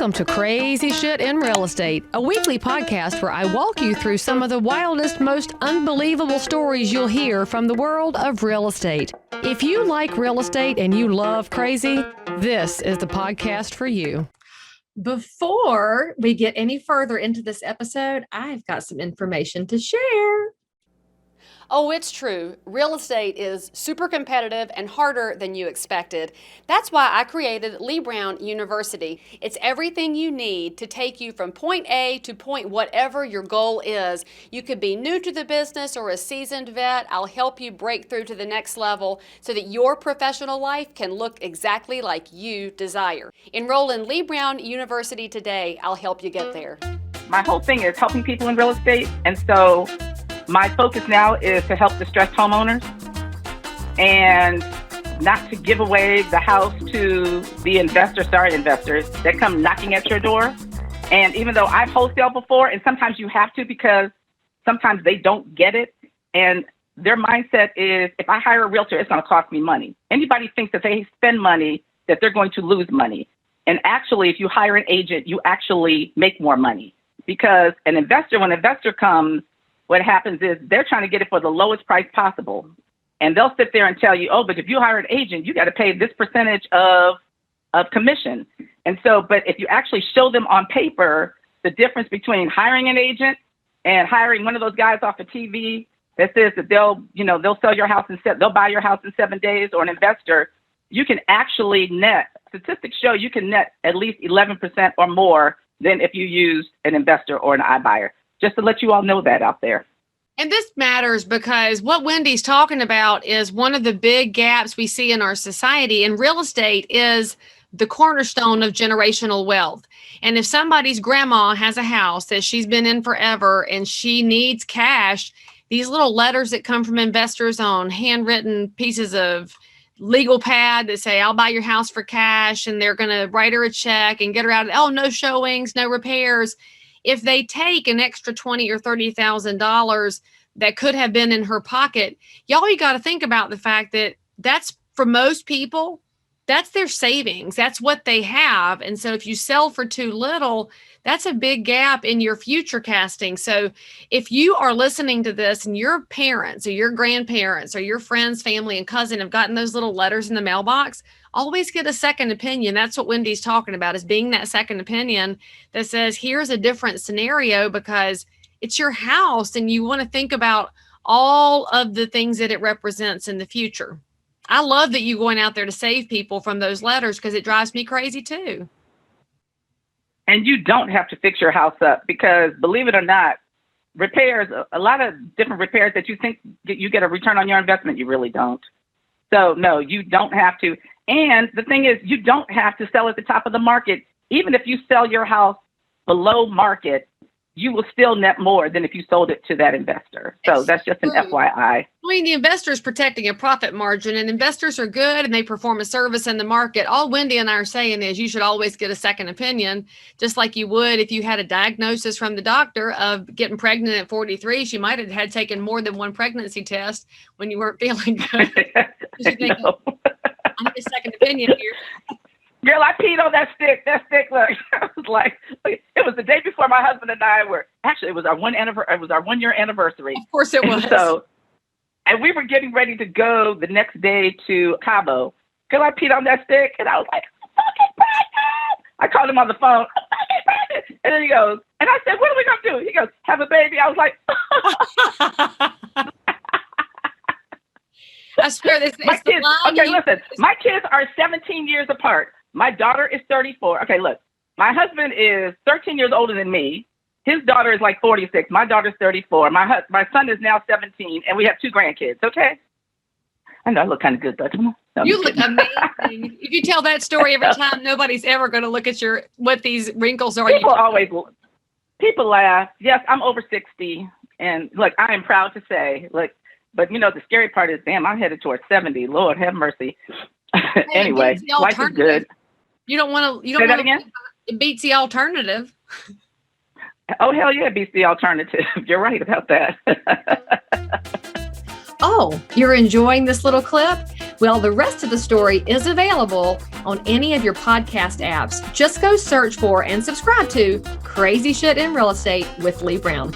Welcome to Crazy Shit in Real Estate, a weekly podcast where I walk you through some of the wildest, most unbelievable stories you'll hear from the world of real estate. If you like real estate and you love crazy, this is the podcast for you. Before we get any further into this episode, I've got some information to share. Oh, it's true. Real estate is super competitive and harder than you expected. That's why I created Leigh Brown University. It's everything you need to take you from point A to point whatever your goal is. You could be new to the business or a seasoned vet. I'll help you break through to the next level so that your professional life can look exactly like you desire. Enroll in Leigh Brown University today. I'll help you get there. My whole thing is helping people in real estate, and so my focus now is to help distressed homeowners and not to give away the house to the investors that come knocking at your door. And even though I've wholesaled before, and sometimes you have to because sometimes they don't get it. And their mindset is, if I hire a realtor, it's going to cost me money. Anybody thinks that they spend money, that they're going to lose money. And actually, if you hire an agent, you actually make more money because when an investor comes, what happens is they're trying to get it for the lowest price possible. And they'll sit there and tell you, oh, but if you hire an agent, you got to pay this percentage of commission. And so, but if you actually show them on paper the difference between hiring an agent and hiring one of those guys off of TV that says that they'll sell your house they'll buy your house in 7 days, or an investor, you can actually net, statistics show you can net at least 11% or more than if you use an investor or an iBuyer. Just to let you all know that out there. And this matters because what Wendy's talking about is one of the big gaps we see in our society, and real estate is the cornerstone of generational wealth. And if somebody's grandma has a house that she's been in forever and she needs cash, these little letters that come from investors on handwritten pieces of legal pad that say, I'll buy your house for cash, and they're going to write her a check and get her out. Oh, no showings, no repairs. If they take an extra $20,000 or $30,000 that could have been in her pocket, you got to think about the fact that that's, for most people, that's their savings. That's what they have. And so if you sell for too little, that's a big gap in your future casting. So if you are listening to this and your parents or your grandparents or your friends, family, and cousin have gotten those little letters in the mailbox, always get a second opinion. That's what Wendy's talking about, is being that second opinion that says, here's a different scenario, because it's your house and you want to think about all of the things that it represents in the future. I love that you going out there to save people from those letters, because it drives me crazy too. And you don't have to fix your house up, because believe it or not, repairs, a lot of different repairs that you think you get a return on your investment, you really don't. So no, you don't have to. And the thing is, you don't have to sell at the top of the market. Even if you sell your house below market, you will still net more than if you sold it to that investor. So that's just an FYI. I mean, the investor is protecting a profit margin, and investors are good and they perform a service in the market. All Wendy and I are saying is you should always get a second opinion, just like you would if you had a diagnosis from the doctor of getting pregnant at 43. She might have had taken more than one pregnancy test when you weren't feeling good. You think, I need a second opinion here. Girl, I peed on that stick. Look, I was like, it was the day before my husband and I were, actually, it was our 1 year anniversary. Of course it was. And we were getting ready to go the next day to Cabo. Girl, I peed on that stick, and I was like, I'm fucking pregnant. I called him on the phone. I'm fucking pregnant. And then he goes, and I said, what are we going to do? He goes, have a baby. I was like, I swear this is listen, my kids are 17 years apart. My daughter is 34. Okay, look, my husband is 13 years older than me. His daughter is like 46. My daughter's 34. My son is now 17, and we have 2 grandkids, okay? I know I look kind of good, though. No, you look amazing. If you tell that story every time, nobody's ever going to look at what these wrinkles are. People laugh. Yes, I'm over 60, and look, I am proud to say, look, but the scary part is, damn, I'm headed towards 70. Lord have mercy. Anyway, life is good. You don't want to. Say that again? It beats the alternative. Oh, hell yeah, it beats the alternative. You're right about that. Oh, you're enjoying this little clip? Well, the rest of the story is available on any of your podcast apps. Just go search for and subscribe to Crazy Shit in Real Estate with Leigh Brown.